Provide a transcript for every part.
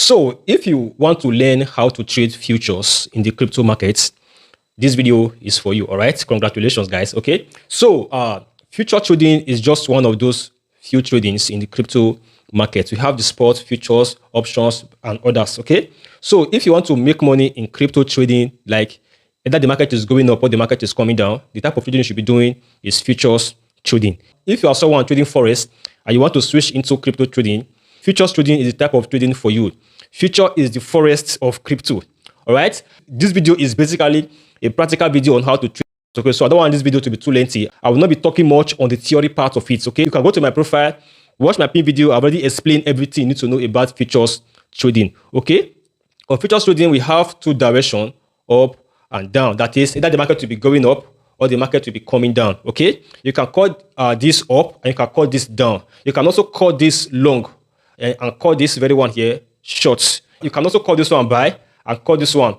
So if you want to learn how to trade futures in the crypto markets, this video is for you. All right. Congratulations, guys. Okay. So future trading is just one of those few tradings in the crypto market. We have the spot, futures, options, and others. Okay. So if you want to make money in crypto trading, like either the market is going up or the market is coming down, the type of trading you should be doing is futures trading. If you are someone trading forex and you want to switch into crypto trading, futures trading is the type of trading for you. Future is the forest of crypto. All right. This video is basically a practical video on how to trade. Okay, so I don't want this video to be too lengthy. I will not be talking much on the theory part of it. Okay, you can go to my profile, watch my pin video. I've already explained everything you need to know about futures trading. Okay, on futures trading, we have two directions, up and down. That is, either the market will be going up or the market will be coming down. Okay, you can call this up and you can call this down. You can also call this long and call this very one here short. You can also call this one buy and call this one.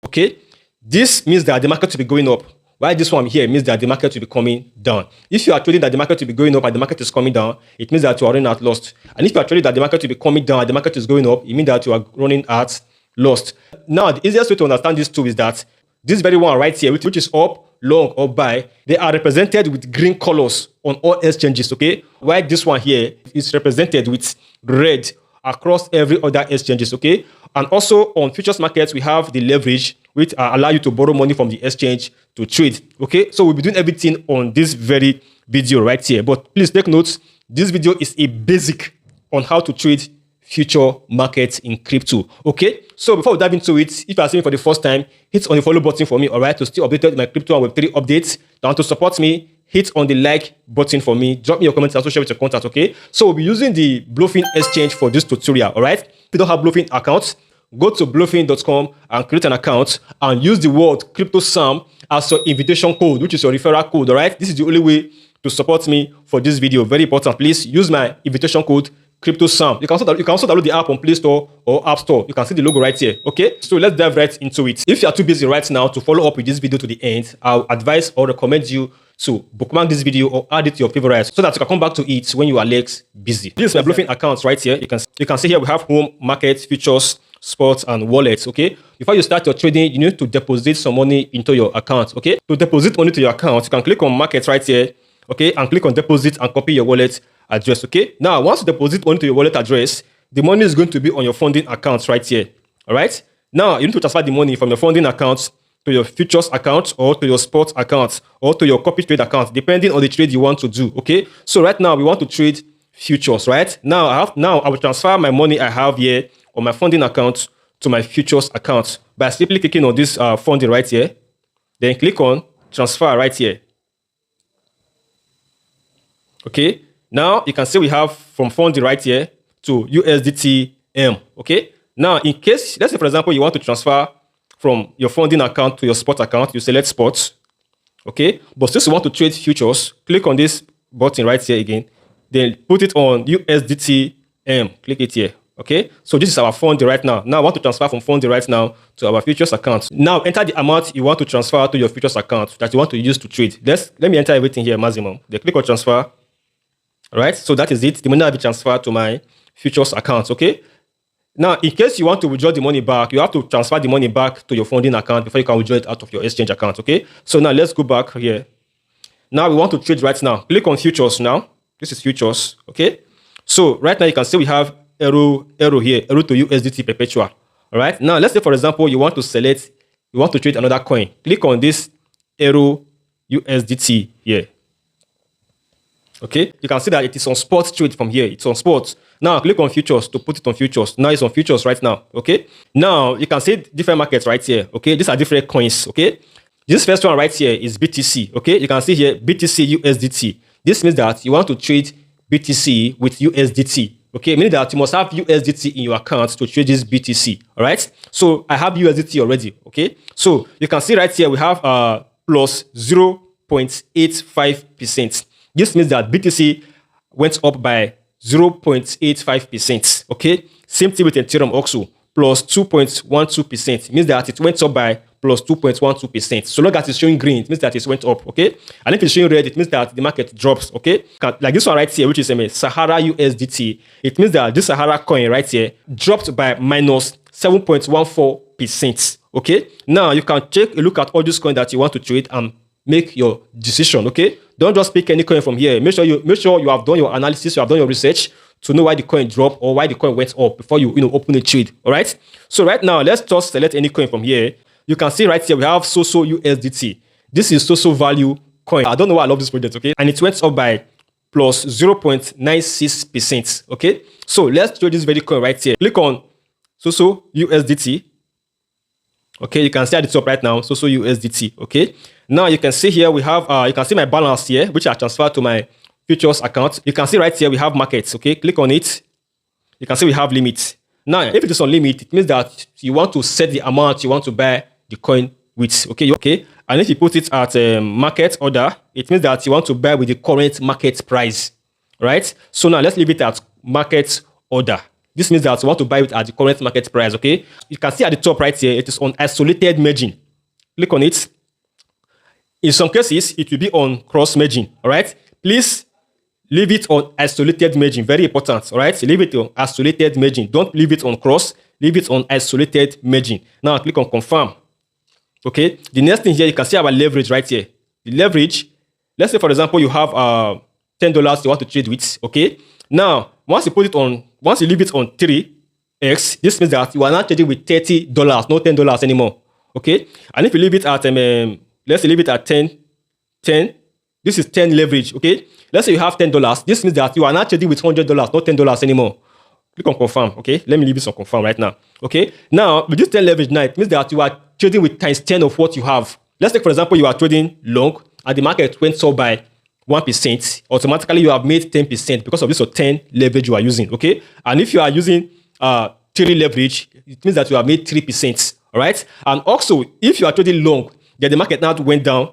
Okay, this means that the market will be going up, while this one here means that the market will be coming down. If you are trading that the market will be going up and the market is coming down, it means that you are running at lost. And if you are trading that the market will be coming down and the market is going up, it means that you are running at lost. Now, the easiest way to understand these two is that this very one right here, which is up, long, or buy, they are represented with green colors on all exchanges, okay? While this one here is represented with red across every other exchanges, okay? And also on futures markets, we have the leverage, which allow you to borrow money from the exchange to trade. Okay, so we'll be doing everything on this very video right here. But please take notes, this video is a basic on how to trade future markets in crypto. Okay, so before we dive into it, if you are seeing me for the first time, hit on the follow button for me, all right, to stay updated with my crypto and Web3 updates. Down to support me, hit on the like button for me, drop me your comments and also share with your contacts. Okay, so we'll be using the BloFin exchange for this tutorial. All right, if you don't have BloFin accounts, go to blofin.com and create an account and use the word cryptopsalm as your invitation code, which is your referral code. All right, this is the only way to support me for this video. Very important. Please use my invitation code cryptopsalm. You can also download the app on Play Store or App Store. You can see the logo right here. Okay, so let's dive right into it. If you are too busy right now to follow up with this video to the end, I'll advise or recommend you to bookmark this video or add it to your favorites so that you can come back to it when you are less busy. This is my BloFin account right here. You can see here we have home, market, futures, sports, and wallets. Okay, before you start your trading, you need to deposit some money into your account. Okay, to deposit money to your account, you can click on market right here. Okay, and click on deposit and copy your wallet address. Okay, now once you deposit money to your wallet address, the money is going to be on your funding account right here. All right, now you need to transfer the money from your funding account to your futures account or to your sports account or to your copy trade account, depending on the trade you want to do. Okay, so right now we want to trade futures. Right now I will transfer my money I have here on my funding account to my futures account by simply clicking on this funding right here. Then click on transfer right here. Okay, now you can see we have from funding right here to USDT. Okay, now in case, let's say for example, you want to transfer from your funding account to your spot account, you select sports. Okay, but since you want to trade futures, click on this button right here again. Then put it on USDT. Click it here. Okay, so this is our funding right now. Now I want to transfer from funding right now to our futures account. Now enter the amount you want to transfer to your futures account that you want to use to trade. Let me enter everything here maximum. Then click on transfer. All right, so that is it. The money will be transferred to my futures account. Okay, now in case you want to withdraw the money back, you have to transfer the money back to your funding account before you can withdraw it out of your exchange account. Okay, so now let's go back here. Now we want to trade right now. Click on futures now. This is futures. Okay, so right now you can see we have arrow here, arrow to USDT perpetual. All right, now let's say for example you want to trade another coin. Click on this arrow USDT here. Okay, you can see that it is on spot trade from here. It's on spot. Now click on futures to put it on futures. Now it's on futures right now. Okay, now you can see different markets right here. Okay, these are different coins. Okay, this first one right here is BTC. Okay, you can see here BTC USDT. This means that you want to trade BTC with USDT. Okay, meaning that you must have USDT in your account to trade this BTC. All right, so I have USDT already. Okay, so you can see right here we have plus 0.85%. This means that BTC went up by 0.85%. Okay, same thing with Ethereum also, plus 2.12%. Means that it went up by plus 2.12%. So long as it's showing green, it means that it went up, okay? And if it's showing red, it means that the market drops, okay? Like this one right here, which is Sahara USDT, it means that this Sahara coin right here dropped by minus 7.14%, okay? Now you can take a look at all these coins that you want to trade and make your decision, okay? Don't just pick any coin from here. Make sure you have done your analysis, you have done your research to know why the coin dropped or why the coin went up before you open a trade. All right. So right now, let's just select any coin from here. You can see right here we have Soso USDT. This is Soso value coin. I don't know why I love this project. Okay, and it went up by plus 0.96%. Okay, so let's trade this very coin right here. Click on Soso USDT. Okay, you can see at the top right now Soso USDT. Okay, now you can see here we have you can see my balance here, which I transferred to my futures account. You can see right here we have markets. Okay, click on it. You can see we have limits. Now, if it is on limit, it means that you want to set the amount you want to buy the coin with. Okay. And if you put it at market order, it means that you want to buy with the current market price, right? So now let's leave it at market order. This means that you want to buy it at the current market price. Okay. You can see at the top right here, it is on isolated merging. Click on it. In some cases, it will be on cross merging. All right. Please leave it on isolated merging. Very important. All right. Leave it on isolated merging. Don't leave it on cross. Leave it on isolated merging. Now click on confirm. Okay. The next thing here, you can see our leverage right here. The leverage. Let's say, for example, you have $10 you want to trade with. Okay. Now, once you leave it on 3x, this means that you are not trading with $30, not $10 anymore. Okay. And if you leave it at let's say leave it at 10, this is 10 leverage. Okay. Let's say you have $10. This means that you are not trading with $100, not $10 anymore. Click on confirm. Okay. Let me leave this on confirm right now. Okay. Now, with this 10 leverage now, it means that you are trading with times 10 of what you have. Let's take, for example, you are trading long and the market went up by 1%. Automatically, you have made 10% because of this 10 leverage you are using. Okay. And if you are using 3 leverage, it means that you have made 3%. All right. And also, if you are trading long, then the market now went down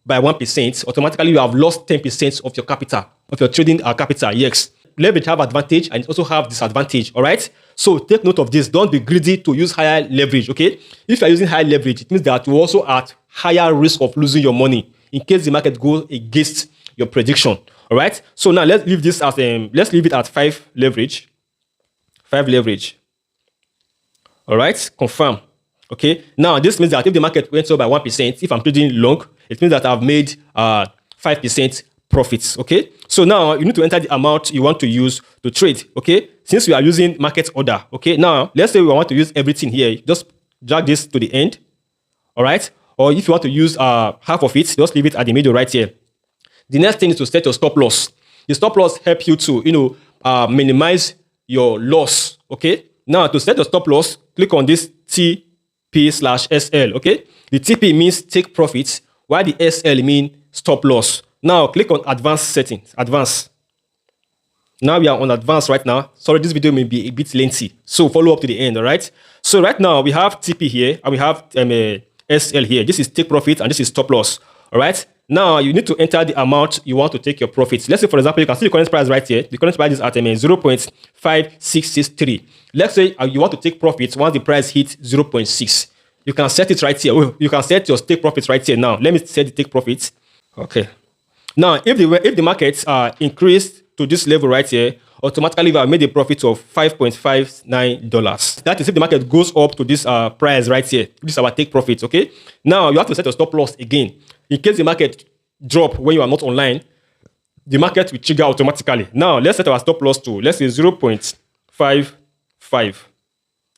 by 1%, automatically you have lost 10% of your capital, of your trading capital. Yes. Leverage have advantage and it also have disadvantage. All right. So take note of this. Don't be greedy to use higher leverage. Okay. If you're using high leverage, it means that you're also at higher risk of losing your money in case the market goes against your prediction. All right. So now let's leave this as let's leave it at 5 leverage. 5 leverage. All right. Confirm. Okay. Now this means that if the market went up by 1%, if I'm trading long, it means that I've made 5% profits. Okay. So now you need to enter the amount you want to use to trade. Okay. Since we are using market order. Okay. Now let's say we want to use everything here. Just drag this to the end. All right. Or if you want to use half of it, just leave it at the middle right here. The next thing is to set your stop loss. The stop loss help you to minimize your loss. Okay. Now to set your stop loss, click on this TP/SL. Okay. The TP means take profits, while the SL means stop loss. Now click on advanced settings. Advanced. Now we are on advanced right now. Sorry, this video may be a bit lengthy, so follow up to the end. All right. So right now we have TP here and we have SL here. This is take profit and this is stop loss. All right. Now you need to enter the amount you want to take your profits. Let's say, for example, you can see the current price right here. The current price is at 0.5663. Let's say you want to take profits once the price hits 0.6. You can set it right here. You can set your take profits right here. Now let me set the take profits. Okay. Now if the markets increased to this level right here, automatically we have made a profit of $5.59. That is if the market goes up to this price right here. This is our take profits. Okay. Now you have to set your stop loss again. In case the market drop when you are not online, the market will trigger automatically. Now let's set our stop loss to, let's say 0.55.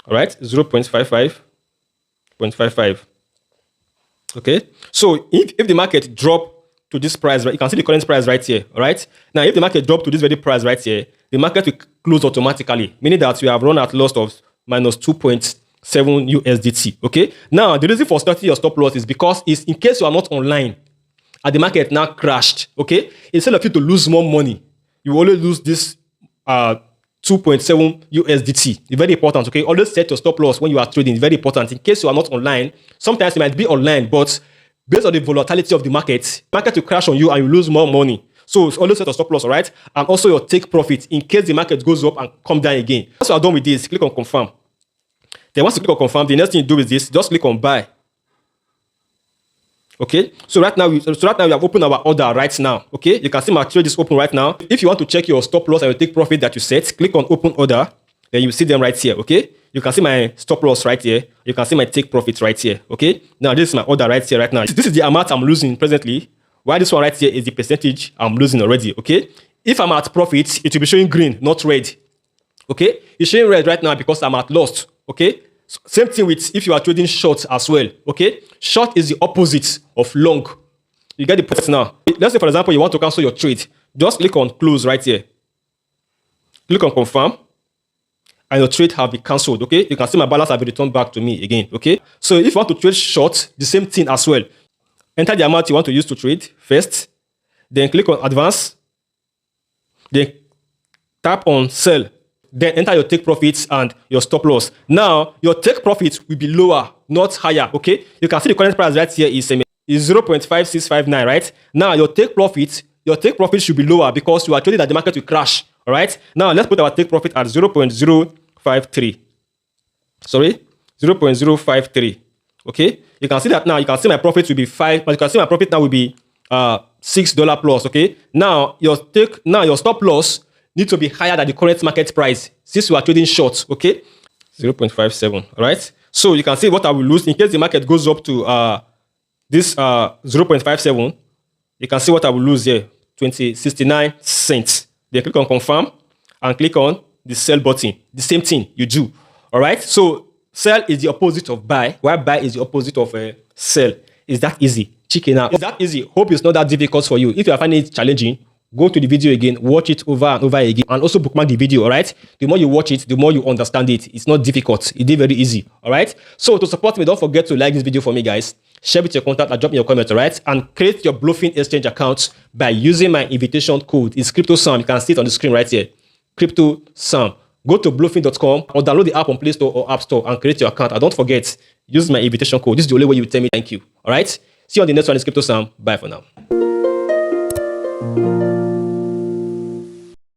All right, 0.55. Okay. So if the market drop to this price, right, you can see the current price right here. All right. Now if the market drop to this very price right here, the market will close automatically, meaning that we have run at loss of minus 2.7 USDT. Okay. Now the reason for starting your stop loss is because it's in case you are not online and the market now crashed. Okay. Instead of you to lose more money, you only lose this 2.7 USDT. It's very important. Okay. Always set your stop loss when you are trading. It's very important. In case you are not online, sometimes you might be online, but based on the volatility of the market will crash on you and you lose more money. So always set a stop loss, all right? And also your take profit in case the market goes up and come down again. Once you are done with this, click on confirm. Then once you click on confirm, the next thing you do is this. Just click on buy. Okay, so right now we have opened our order right now. Okay, you can see my trade is open right now. If you want to check your stop loss and your take profit that you set, click on open order, then you see them right here. Okay, you can see my stop loss right here, you can see my take profit right here. Okay, now this is my order right here right now. This is the amount I'm losing presently, while this one right here is the percentage I'm losing already. Okay, if I'm at profit, it will be showing green, not red. Okay, it's showing red right now because I'm at loss. Okay, same thing with if you are trading short as well. Okay, short is the opposite of long. You get the point now. Let's say, for example, you want to cancel your trade. Just click on close right here. Click on confirm, and your trade have been cancelled. Okay, you can see my balance have been returned back to me again. Okay, so if you want to trade short, the same thing as well. Enter the amount you want to use to trade first, then click on advance, then tap on sell. Then enter your take profits and your stop loss. Now, your take profits will be lower, not higher, okay? You can see the current price right here is 0.5659, right? Now, your take profit should be lower because you are trading that the market will crash, all right? Now, let's put our take profit at 0.053. Sorry, 0.053, okay? You can see that now. You can see my profit will be 5, but you can see my profit now will be $6 plus, okay? Now, your stop loss need to be higher than the current market price since you are trading short, okay? 0.57, all right? So you can see what I will lose in case the market goes up to this 0.57. You can see what I will lose here, 69 cents. Then click on confirm and click on the sell button. The same thing you do, all right? So sell is the opposite of buy, while buy is the opposite of sell. Is that easy? Chicken out. Is that easy? Hope it's not that difficult for you. If you are finding it challenging, go to the video again, watch it over and over again, and also bookmark the video, all right? The more you watch it, the more you understand it. It's not difficult. It is very easy, all right? So to support me, don't forget to like this video for me, guys. Share with your contact and drop me your comment, all right? And create your BloFin exchange account by using my invitation code. It's cryptopsalm. You can see it on the screen right here. Cryptopsalm. Go to blofin.com or download the app on Play Store or App Store and create your account. And don't forget, use my invitation code. This is the only way you tell me thank you, all right? See you on the next one. It's cryptopsalm. Bye for now.